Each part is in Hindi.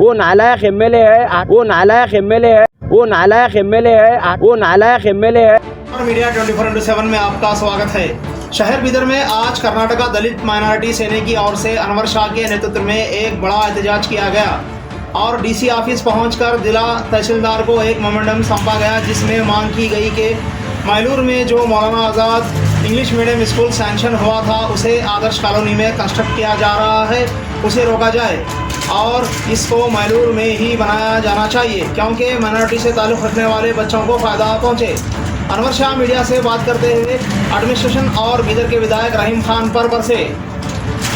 वो नालायक एमएलए है, वो नालायक एमएलए है, वो नालायक एमएलए है, वो नालायक एमएलए है। और मीडिया 24/7 में आपका स्वागत है। शहर बिदर में आज कर्नाटका दलित माइनॉरिटी सेना की ओर से अनवर शाह के नेतृत्व में एक बड़ा एहतजाज किया गया और डीसी ऑफिस पहुंचकर जिला तहसीलदार को एक मेमोरेंडम सौंपा गया, जिसमें मांग की गई कि मैलूर में जो मौलाना आज़ाद इंग्लिश मीडियम स्कूल सैंक्शन हुआ था उसे आदर्श कॉलोनी में कंस्ट्रक्ट किया जा रहा है, उसे रोका जाए और इसको मैलूर में ही बनाया जाना चाहिए, क्योंकि माइनॉरिटी से ताल्लुक़ रखने वाले बच्चों को फ़ायदा पहुँचे। अनवर शाह मीडिया से बात करते हुए एडमिनिस्ट्रेशन और बिदर के विधायक रहीम खान पर बरसे।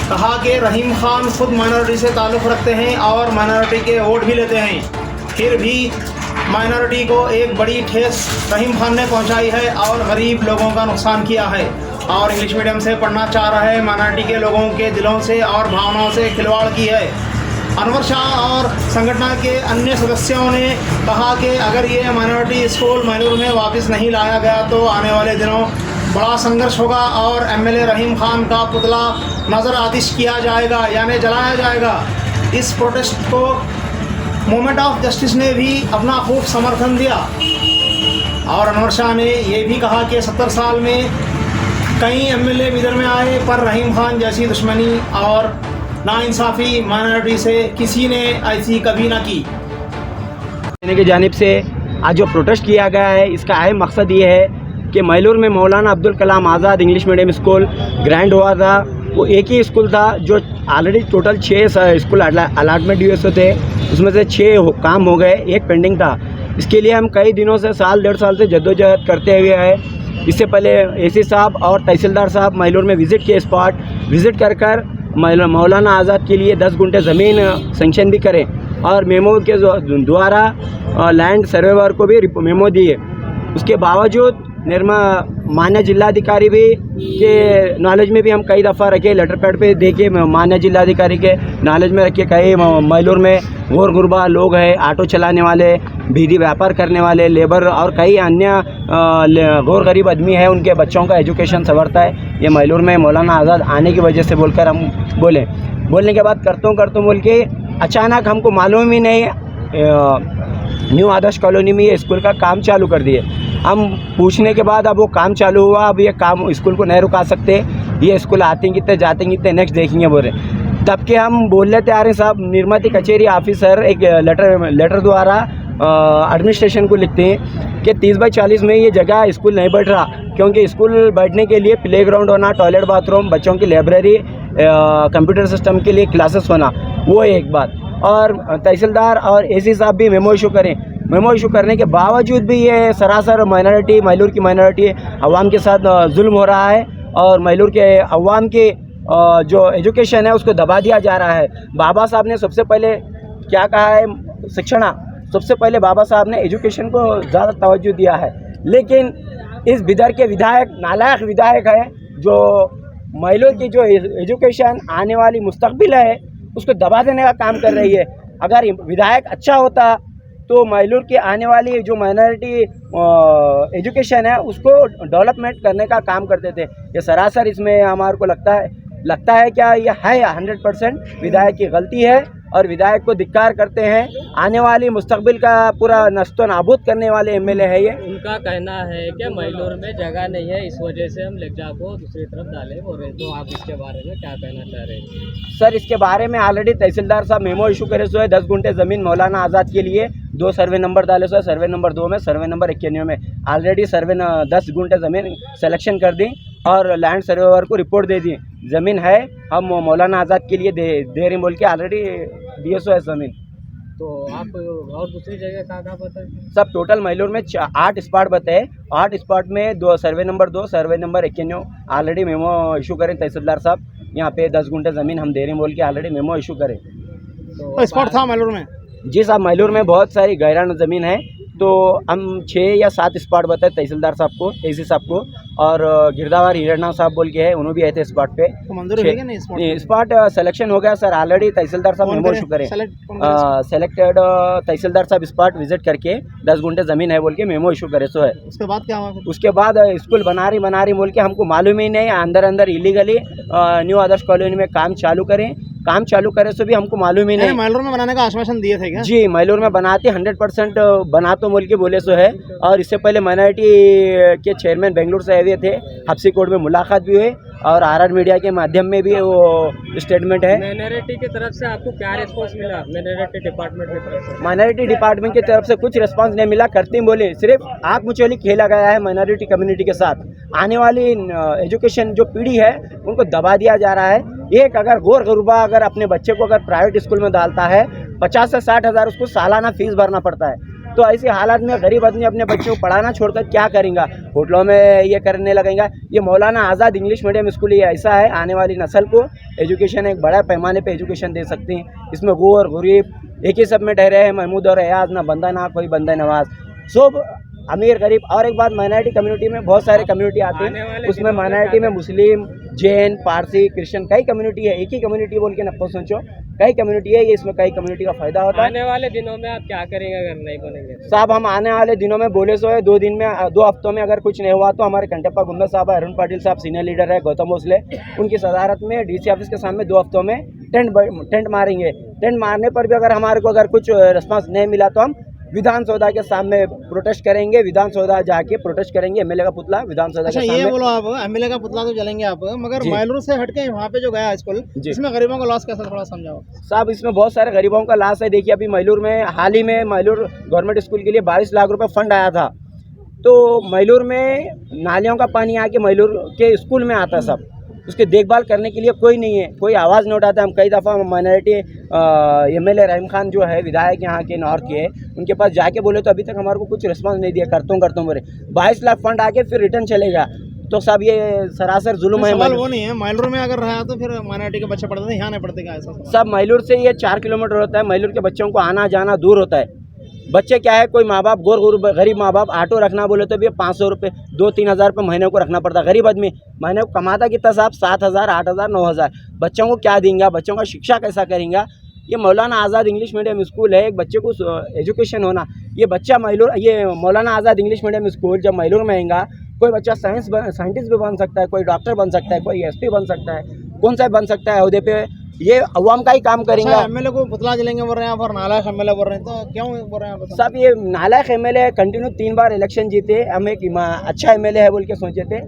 कहा कि रहीम खान खुद माइनॉरिटी से ताल्लुक़ रखते हैं और माइनॉरिटी के वोट भी लेते हैं, फिर भी माइनॉरिटी को एक बड़ी ठेस रहीम खान ने पहुंचाई है और गरीब लोगों का नुकसान किया है और इंग्लिश मीडियम से पढ़ना चाह रहे माइनॉरिटी के लोगों के दिलों से और भावनाओं से खिलवाड़ की है। अनवर शाह और संगठन के अन्य सदस्यों ने कहा कि अगर ये माइनॉरिटी स्कूल मैलूर में वापस नहीं लाया गया तो आने वाले दिनों बड़ा संघर्ष होगा और एमएलए रहीम खान का पुतला नज़र आतिश किया जाएगा, यानी जलाया जाएगा। इस प्रोटेस्ट को मूवमेंट ऑफ जस्टिस ने भी अपना खूब समर्थन दिया और अनवर शाह ने यह भी कहा कि 70 साल में कई एमएलए बिदर में आए पर रहीम खान जैसी दुश्मनी और नाइंसाफ़ी माइनॉरिटी से किसी ने ऐसी कभी ना की। की जानिब से आज जो प्रोटेस्ट किया गया है, इसका अहम मकसद ये है कि मैलूर में मौलाना Abdul Kalam Azad English medium school grand हुआ था। वो एक ही स्कूल था जो ऑलरेडी टोटल 6 स्कूल अलाटमेंट हुए थे, उसमें से 6 काम हो गए, एक पेंडिंग था। इसके लिए हम कई दिनों से साल 1.5 साल से जद्दोजहद करते हुए हैं। इससे पहले एसी साहब और तहसीलदार साहब मैलूर में विज़िट किए, स्पॉट विज़िट कर मौलाना आज़ाद के लिए 10 गुंठे ज़मीन सेंक्शन भी करें और मेमो के द्वारा लैंड सर्वेवर को भी मेमो दिए। उसके बावजूद मान्य जिलाधिकारी भी के नॉलेज में भी हम कई दफ़ा रखे, लेटर पैड पे देखे, मान्य जिलाधिकारी के नॉलेज में रखे। कई मैलूर में गौर गुरबा लोग हैं, ऑटो चलाने वाले, बीड़ी व्यापार करने वाले, लेबर और कई अन्य गौर गरीब आदमी है, उनके बच्चों का एजुकेशन संवरता है। ये मैलूर में मौलाना आज़ाद आने की वजह से बोलकर हम बोलने के बाद करता हूँ बोल के अचानक हमको मालूम ही नहीं न्यू आदर्श कॉलोनी में ये स्कूल का काम चालू कर दिए। हम पूछने के बाद अब वो काम चालू हुआ, अब ये काम स्कूल को नहीं रुका सकते, ये स्कूल आते कितने जाते कितने नेक्स्ट देखेंगे बोल रहे। तब के हम बोलने तैयार हैं साहब, निर्मती कचेरी ऑफिसर एक लेटर द्वारा एडमिनिस्ट्रेशन को लिखते हैं कि 30/40 में ये जगह स्कूल नहीं बैठ रहा, क्योंकि स्कूल बैठने के लिए प्लेग्राउंड होना, टॉयलेट बाथरूम, बच्चों की लाइब्रेरी, कंप्यूटर सिस्टम के लिए क्लासेस होना, वो एक बात। और तहसीलदार और एसी साहब भी मेमो इशू करें, मेमो इशू करने के बावजूद भी ये सरासर माइनॉरिटी, मैलूर की माइनॉरिटी अवाम के साथ जुल्म हो रहा है और मैलूर के अवाम के जो एजुकेशन है उसको दबा दिया जा रहा है। बाबा साहब ने सबसे पहले क्या कहा है, शिक्षण, सबसे पहले बाबा साहब ने एजुकेशन को ज़्यादा तवज्जो दिया है, लेकिन इस बिदर के विधायक नालायक विधायक है जो मैलूर की जो एजुकेशन आने वाली मुस्तकबिल है उसको दबा देने का काम कर रही है। अगर विधायक अच्छा होता तो मैलूर की आने वाली जो माइनॉरिटी एजुकेशन है उसको डेवलपमेंट करने का काम करते थे। ये सरासर इसमें हमारे को लगता है क्या ये है 100% विधायक की गलती है और विधायक को धिक्कार करते हैं। आने वाली मुस्तकबिल का पूरा नस्तो नाबूद करने वाले एमएलए है ये। उनका कहना है कि मैलूर में जगह नहीं है, इस वजह से हम लेकजा को दूसरी तरफ डाले हो रहे, तो आप इसके बारे में क्या कहना चाह रहे हैं? सर, इसके बारे में ऑलरेडी तहसीलदार साहब मेमो इशू करे सो है। 10 गुंठे ज़मीन मौलाना आज़ाद के लिए 2 सर्वे नंबर डाले सो है, सर्वे नंबर 2 में, सर्वे नंबर 91 में ऑलरेडी 10 गुंठे ज़मीन सिलेक्शन कर दी और लैंड सर्वेवर को रिपोर्ट दे दी, ज़मीन है, हम मौलाना आज़ाद के लिए दे रहे बोल के ऑलरेडी दिए सो है ज़मीन। तो आप और दूसरी जगह कहाँ बताएं? सब टोटल मैलूर में 8 स्पॉट बताए, 8 स्पॉट में 2 survey number 2, survey number 91 already memo issue करें तहसीलदार साहब, यहाँ पे 10 गुंठे ज़मीन हम दे रहे हैं बोल के ऑलरेडी मेमो इशू करें। तो स्पॉट था मैलूर में? जी साहब, मैलूर में बहुत सारी गैरान ज़मीन है, तो हम 6 या 7 स्पॉट बताए तहसीलदार साहब को, एसी साहब को, और गिरदावर हिरणा साहब बोल के है, उन्होंने भी आए थे स्पॉट पे। तो मंजूर है क्या नहीं? स्पॉट सिलेक्शन हो गया सर ऑलरेडी, तहसीलदार साहब मेमो इशू करें, सेलेक्टेड तहसीलदार साहब स्पॉट विजिट करके 10 गुंठे ज़मीन है बोल के मेमो इशू करे सो है। उसके बाद क्या हुआ? उसके बाद स्कूल बना रही बोल के हमको मालूम ही नहीं, अंदर इलीगली न्यू आदर्श कॉलोनी में काम चालू करें, काम चालू करे सो भी हमको मालूम ही नहीं। मैलोर में बनाने का आश्वासन दिए थे क्या? जी, मैलोर में बनाते 100% बना तो बोल के बोले सो है। और इससे पहले माइनॉरिटी के चेयरमैन बेंगलुरु से आए हुए थे, हफ्सी कोर्ट में मुलाकात भी हुई और आर मीडिया के माध्यम में भी वो स्टेटमेंट है। माइनॉरिटी की तरफ से आपको क्या रिस्पॉन्स मिला माइनॉरिटी डिपार्टमेंट की तरफ से? माइनॉरिटी डिपार्टमेंट की तरफ से कुछ रिस्पांस नहीं मिला। करती बोले सिर्फ आँख मुचौली खेला गया है माइनॉरिटी कम्युनिटी के साथ। आने वाली एजुकेशन जो पीढ़ी है उनको दबा दिया जा रहा है। एक अगर गौर गुरबा अगर अपने बच्चे को अगर प्राइवेट स्कूल में डालता है 50 से 60 हज़ार उसको सालाना फीस भरना पड़ता है। तो ऐसे हालात में गरीब आदमी अपने बच्चों को पढ़ाना छोड़कर क्या करेंगे? होटलों में ये करने लगेगा। ये मौलाना आज़ाद इंग्लिश मीडियम स्कूल ये ऐसा है, आने वाली नस्ल को एजुकेशन एक बड़ा पैमाने पे एजुकेशन दे सकते हैं। इसमें गौर गरीब एक ही सब में ठहरे हैं, महमूद और एयाज, ना बंदा ना कोई बंदा नवाज, सब अमीर गरीब। और एक बात, माइनॉरिटी कम्युनिटी में बहुत सारे कम्युनिटी आते हैं, उसमें माइनॉरिटी में मुस्लिम, जैन, पारसी, क्रिश्चियन कई कम्युनिटी है। एक ही कम्युनिटी बोल के न सोचो, कई कम्युनिटी है, ये इसमें कई कम्युनिटी का फायदा होता है। आने वाले दिनों में आप क्या करेंगे अगर नहीं बनेंगे? साहब हम आने वाले दिनों में बोले सो है 2 हफ्तों में अगर कुछ नहीं हुआ तो हमारे कंटेप्पा गुंडा साहब, अरुण पाटिल साहब सीनियर लीडर है, गौतम भोसले, उनकी सदारत में डीसी ऑफिस के सामने 2 हफ्तों में टेंट मारेंगे। टेंट मारने पर भी अगर हमारे को अगर कुछ रिस्पांस नहीं मिला तो हम विधानसौधा के सामने प्रोटेस्ट करेंगे। विधानसौधा जाके प्रोटेस्ट करेंगे, एमएलए का पुतला विधानसौधा के सामने। ये बोलो आप एमएलए का पुतला तो जलेंगे आप, मगर मैलोर से हटके वहाँ पे जो गया स्कूल, इसमें गरीबों का लॉस कैसा, थोड़ा समझाओ साहब। इसमें बहुत सारे गरीबों का लॉस है। देखिए अभी मैलोर में हाल ही में मैलोर गवर्नमेंट स्कूल के लिए 22 लाख रुपए फंड आया था। तो मैलोर में नालियों का पानी आके मैलोर के स्कूल में आता है सब, उसकी देखभाल करने के लिए कोई नहीं है, कोई आवाज़ नहीं उठाता। हम कई दफ़ा माइनॉरिटी एमएलए रहीम खान जो है विधायक यहाँ के नॉर्थ के, उनके पास जाके बोले तो अभी तक हमारे को कुछ रिस्पांस नहीं दिया। करता हूँ बोले 22 लाख फंड आके फिर रिटर्न चलेगा। तो सब ये सरासर जुल्म है। सवाल वो नहीं है, मैलोर में अगर रहा तो फिर माइनॉरिटी के बच्चे पढ़ते थे, यहाँ नहीं पढ़ते क्या? ऐसा सब मैलोर से ये 4 किलोमीटर होता है। मैलोर के बच्चों को आना जाना दूर होता है। बच्चे क्या है, कोई माँ बाप गरीब माँ बाप ऑटो रखना बोले तो भी 500 रुपये 2-3 हज़ार रुपये महीने को रखना पड़ता है। गरीब आदमी महीने को कमाता कितना साहब? 7,000, 8,000, 9,000। बच्चों को क्या देंगे? बच्चों का शिक्षा कैसा करेंगे? ये मौलाना आज़ाद इंग्लिश मीडियम स्कूल है, एक बच्चे को एजुकेशन होना। ये बच्चा ये मौलाना आज़ाद इंग्लिश मीडियम स्कूल जब मैलोर में आएगा, कोई बच्चा साइंटिस्ट भी बन सकता है, कोई डॉक्टर बन सकता है, कोई एसपी बन सकता है, कौन सा बन सकता है अहदे पे। ये अवाम का ही काम करेंगे। एमएलए को पुतला जलेंगे बोल रहे हैं आप, और नालायक एमएलए बोल रहे हैं, तो क्यों बोल रहे हैं आप? सब ये नालायक एमएलए कंटिन्यू 3 बार इलेक्शन जीते, हम एक अच्छा एमएलए है बोल के सोचे थे,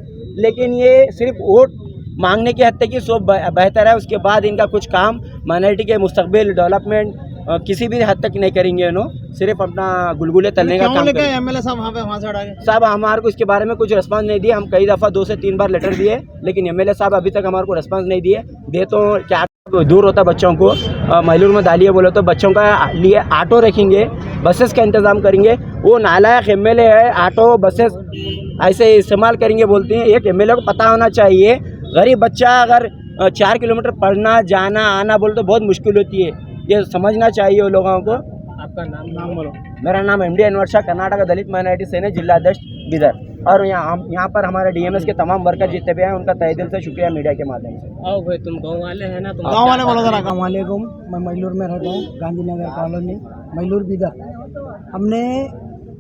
लेकिन ये सिर्फ वोट मांगने की हद तक ही सब बेहतर है। उसके बाद इनका कुछ काम माइनॉरिटी के मुस्तकबिल डेवलपमेंट किसी भी हद तक नहीं करेंगे। नो सिर्फ अपना गुलगुले तलने का काम करेंगे। एमएलए साहब वहाँ से हटा के साहब हमारे को इसके बारे में कुछ रिस्पांस नहीं दिए। हम कई दफ़ा 2 से 3 बार लेटर दिए, लेकिन एमएलए साहब अभी तक हमारे को रिस्पांस नहीं दिए। दे तो क्या दूर होता बच्चों को मैलोर में डालिए बोले तो बच्चों का लिए ऑटो रखेंगे, बसेस का इंतज़ाम करेंगे। वो नालायक एमएलए है, ऑटो बसेस ऐसे इस्तेमाल करेंगे बोलते हैं। एक एमएलए को पता होना चाहिए, गरीब बच्चा अगर 4 किलोमीटर पढ़ना जाना आना बोले तो बहुत मुश्किल होती है। ये समझना चाहिए वो लोगों को। आपका नाम बोलो। मेरा नाम MD अनवर शाह, कर्नाटक दलित माइनॉरिटी सेना जिला अध्यक्ष बीदर। और यहाँ पर हमारे DMS के तमाम वर्कर जितने भी हैं उनका तहे दिल से शुक्रिया मीडिया के माध्यम से। आओ भाई, तुम गाँव वाले हैं ना? तुम गाँव वाले बोलो जरा। अस्सलामुअलैकुम, मैं मैलोर में रहता हूँ, गांधीनगर कॉलोनी, मैलोर बीदर। हमने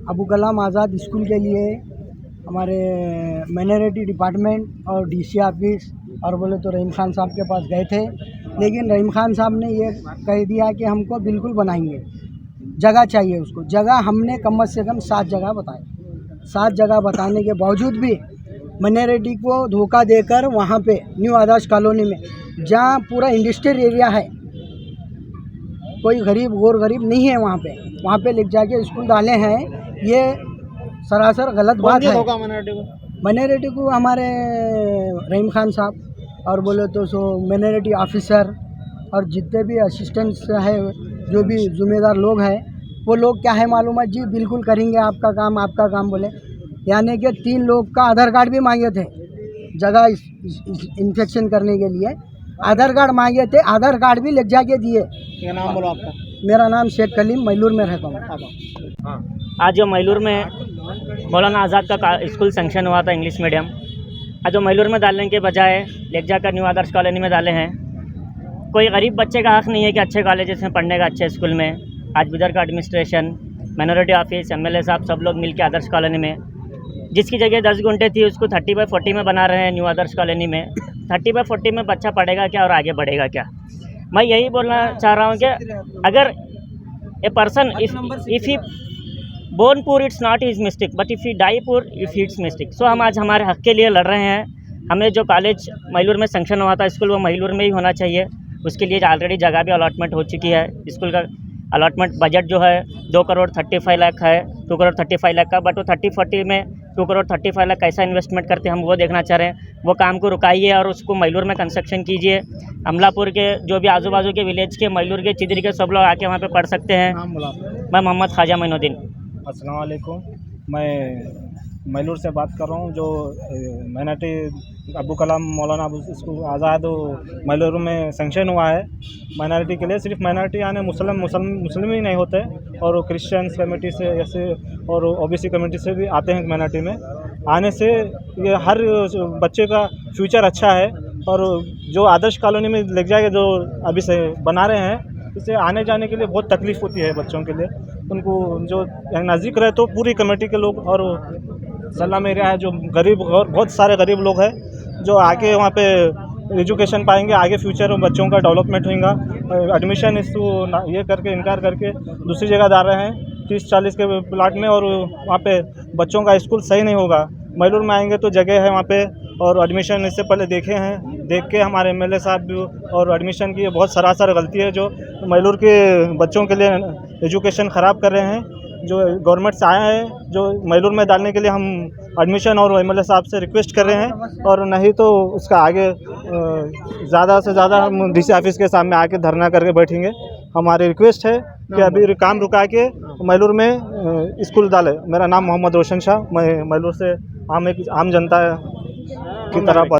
अबू कलाम आज़ाद स्कूल के लिए हमारे माइनॉरिटी डिपार्टमेंट और DC ऑफिस और बोले तो रहीम खान साहब के पास गए थे, लेकिन रहीम खान साहब ने ये कह दिया कि हमको बिल्कुल बनाएंगे, जगह चाहिए उसको। जगह हमने कम से कम 7 जगह बताए। 7 जगह बताने के बावजूद भी माइनॉरिटी को धोखा देकर वहाँ पे न्यू आदर्श कॉलोनी में, जहाँ पूरा इंडस्ट्रियल एरिया है, कोई गरीब गौर गरीब नहीं है वहाँ पे ले जाके स्कूल डाले हैं। ये सरासर गलत बात है। माइनॉरिटी को हमारे रहीम खान साहब और बोले तो माइनॉरिटी ऑफिसर और जितने भी असिस्टेंट्स है, जो भी जिम्मेदार लोग हैं, वो लोग क्या है मालूम है जी, बिल्कुल करेंगे आपका काम बोले। यानी कि 3 लोग का आधार कार्ड भी मांगे थे जगह इन्फेक्शन करने के लिए, आधार कार्ड मांगे थे, आधार कार्ड भी ले जाके दिए। क्या नाम बोलो आपका? मेरा नाम शेख कलीम, मैलोर में रहता हूँ। आज जो मैलोर में मौलाना आज़ाद का स्कूल सेंक्शन हुआ था इंग्लिश मीडियम, आज जो मैलोर में डालने के बजाय ले जाकर न्यू आदर्श कॉलोनी में डाले हैं। कोई गरीब बच्चे का हक़ नहीं है कि अच्छे कॉलेजेस में पढ़ने का, अच्छे स्कूल में। आज बिदर का एडमिनिस्ट्रेशन, माइनॉरिटी ऑफिस, MLA साहब सब लोग मिलकर आदर्श कॉलोनी में, जिसकी जगह 10 घंटे थी उसको 30/40 में बना रहे हैं न्यू आदर्श कॉलोनी में। 30/40 में बच्चा पढ़ेगा क्या और आगे बढ़ेगा क्या? मैं यही बोलना चाह रहा हूँ कि अगर a person if he born poor it's not his mistake, but if he die poor if it's mistake. So हम आज हमारे हक के लिए लड़ रहे हैं। हमें जो कॉलेज मैलूर में सेंक्शन हुआ था, स्कूल वो मैलूर में ही होना चाहिए। उसके लिए ऑलरेडी जगह भी अलॉटमेंट हो चुकी है। स्कूल का अलॉटमेंट बजट जो है 2,35,00,000 है, 2,35,00,000 का, बट वो 30-40 में 2,35,00,000 कैसा इन्वेस्टमेंट करते हैं हम वो देखना चाह रहे हैं। वो काम को रुकाइए और उसको मैलूर में कंस्ट्रक्शन कीजिए। अमलापुर के जो भी आजू बाजू के विलेज के, मैलूर के, चिदरी के सब लोग आके वहाँ पे पढ़ सकते हैं। मैं मोहम्मद ख्वाजा मोइनुद्दीन। अस्सलाम वालेकुम। मैं मैलूर से बात कर रहा हूँ। जो माइनॉरिटी अब्दुल कलाम मौलाना स्कूल आज़ाद मैलूर में सेंक्शन हुआ है माइनॉरिटी के लिए। सिर्फ माइनॉरिटी यानी मुस्लिम ही नहीं होते, और क्रिश्चियंस कम्युनिटी से ऐसे और ओबीसी कम्युनिटी से भी आते हैं माइनॉरिटी में। आने से ये हर बच्चे का फ्यूचर अच्छा है। और जो आदर्श कॉलोनी में लग जाएगा जो अभी से बना रहे हैं, इससे आने जाने के लिए बहुत तकलीफ़ होती है बच्चों के लिए। उनको जो नज़दीक रहे तो पूरी कम्युनिटी के लोग, और सल्लम एरिया है जो गरीब और बहुत सारे गरीब लोग हैं जो आके वहाँ पे एजुकेशन पाएंगे, आगे फ्यूचर में बच्चों का डेवलपमेंट होगा। एडमिशन इशू ये करके इनकार करके दूसरी जगह जा रहे हैं 30-40 के प्लाट में, और वहाँ पे बच्चों का स्कूल सही नहीं होगा। मैलूर में आएंगे तो जगह है वहाँ पे, और एडमिशन इससे पहले देख के हमारे एमएलए साहब भी और एडमिशन की बहुत सरासर गलती है जो मैलूर के बच्चों के लिए एजुकेशन ख़राब कर रहे हैं। जो गवर्नमेंट से आए हैं जो मैलूर में डालने के लिए, हम एडमिशन और एमएलए साहब से रिक्वेस्ट कर रहे हैं, और नहीं तो उसका आगे ज़्यादा से ज़्यादा हम डीसी ऑफिस के सामने आके धरना करके बैठेंगे। हमारी रिक्वेस्ट है कि अभी काम रुका के मैलूर में स्कूल डाले। मेरा नाम मोहम्मद रोशन शाह, मैं मैलूर से आम जनता की तरह